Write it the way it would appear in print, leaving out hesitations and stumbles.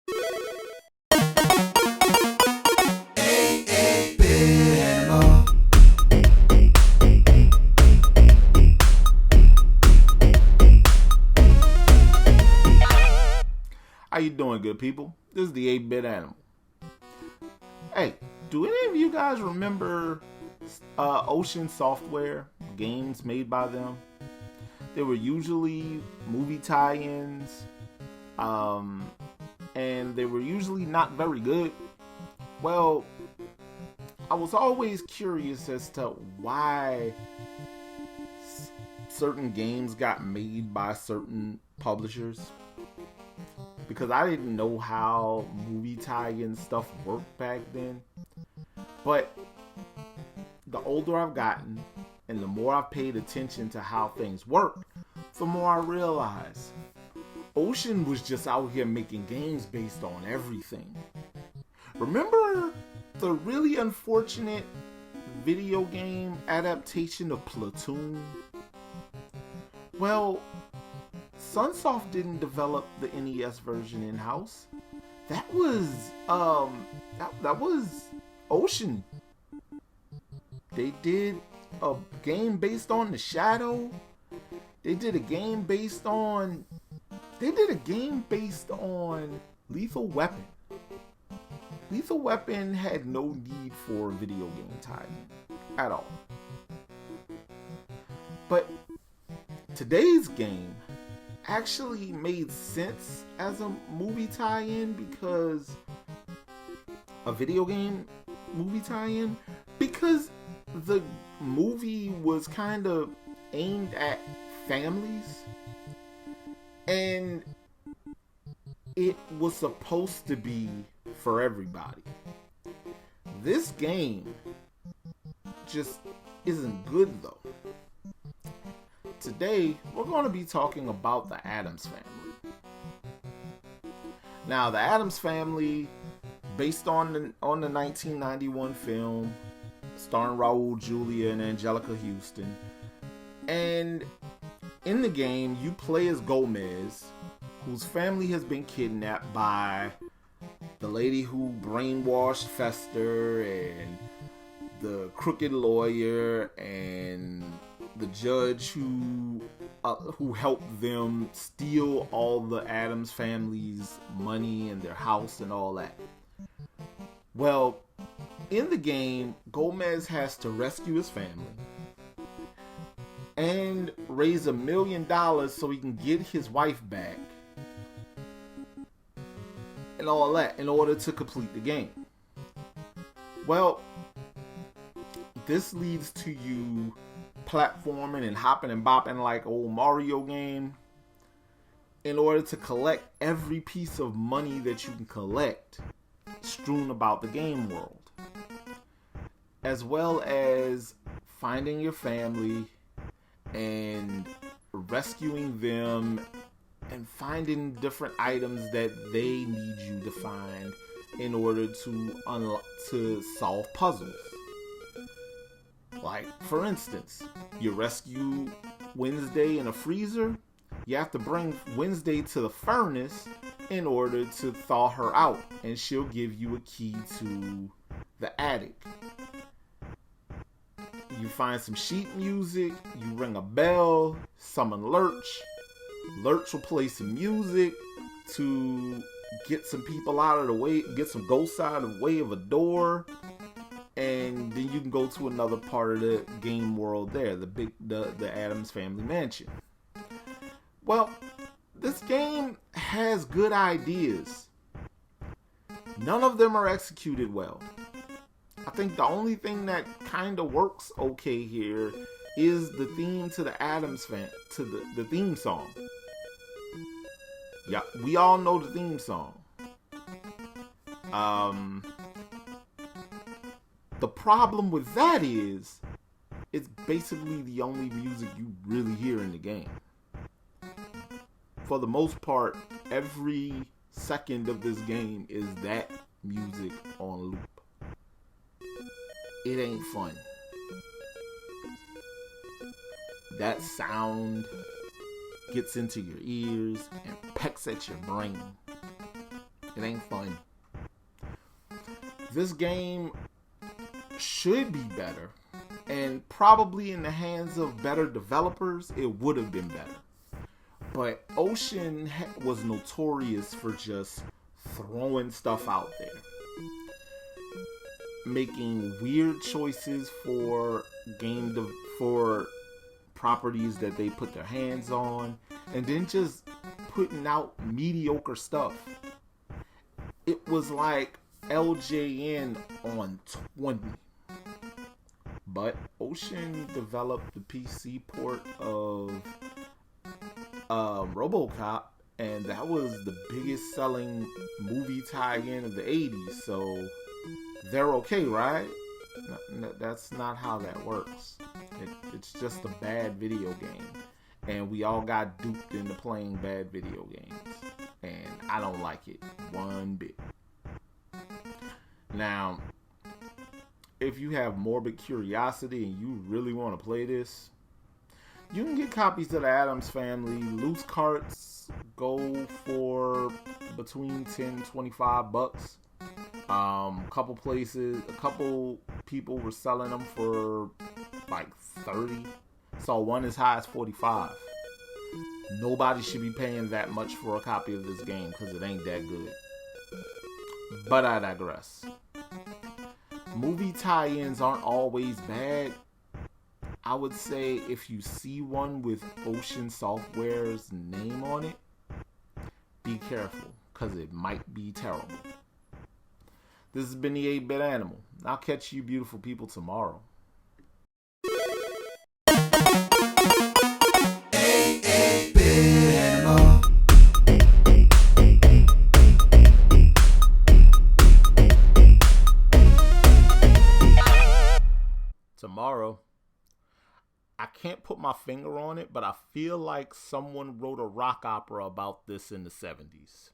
How you doing, good people? This is the 8-Bit Animal. Hey, do any of you guys remember Ocean Software, games made by them? They were usually movie tie-ins, and they were usually not very good. Well, I was always curious as to why certain games got made by certain publishers, because I didn't know how movie tie-in stuff worked back then. But the older I've gotten and the more I've paid attention to how things work, the more I realize Ocean was just out here making games based on everything. Remember the really unfortunate video game adaptation of Platoon? Well, Sunsoft didn't develop the NES version in-house. That was that was Ocean. They did a game based on The Shadow. They did a game based on Lethal Weapon. Lethal Weapon had no need for a video game tie-in at all. But today's game actually made sense as a movie tie-in, because a video game movie tie-in, because the movie was kind of aimed at families and it was supposed to be for everybody. This game just isn't good though. Today, we're going to be talking about the Addams Family. Now, the Addams Family, based on the 1991 film, starring Raul Julia and Angelica Houston. And in the game, you play as Gomez, whose family has been kidnapped by the lady who brainwashed Fester, and the crooked lawyer, and the judge who helped them steal all the Addams family's money and their house and all that. Well, in the game, Gomez has to rescue his family and raise $1 million so he can get his wife back and all that in order to complete the game. Well, this leads to you platforming and hopping and bopping like old Mario game in order to collect every piece of money that you can collect strewn about the game world, as well as finding your family and rescuing them and finding different items that they need you to find in order to solve puzzles. Like, for instance, you rescue Wednesday in a freezer. You have to bring Wednesday to the furnace in order to thaw her out, and she'll give you a key to the attic. You find some sheet music, you ring a bell, summon Lurch. Lurch will play some music to get some people out of the way, get some ghosts out of the way of a door. And then you can go to another part of the game world there, the Addams Family Mansion. Well, this game has good ideas. None of them are executed well. I think the only thing that kind of works okay here is the theme to the the theme song. Yeah, we all know the theme song. The problem with that is it's basically the only music you really hear in the game. For the most part, every second of this game is that music on loop. It ain't fun. That sound gets into your ears and pecks at your brain. It ain't fun. This game should be better, and probably in the hands of better developers, it would have been better. But Ocean was notorious for just throwing stuff out there, making weird choices for for properties that they put their hands on, and then just putting out mediocre stuff. It was like LJN on 20. But Ocean developed the PC port of RoboCop, and that was the biggest selling movie tie-in of the 80s, so they're okay, right? No, that's not how that works. It's just a bad video game, and we all got duped into playing bad video games, and I don't like it one bit. Now, if you have morbid curiosity and you really want to play this, you can get copies of the Addams Family. Loose carts go for between 10 and 25 bucks. A couple people were selling them for like 30. So one as high as 45. Nobody should be paying that much for a copy of this game because it ain't that good. But I digress. Movie tie-ins aren't always bad. I would say if you see one with Ocean Software's name on it, be careful, because it might be terrible. This has been the 8-Bit Animal. I'll catch you beautiful people tomorrow. Tomorrow, I can't put my finger on it, but I feel like someone wrote a rock opera about this in the 70s.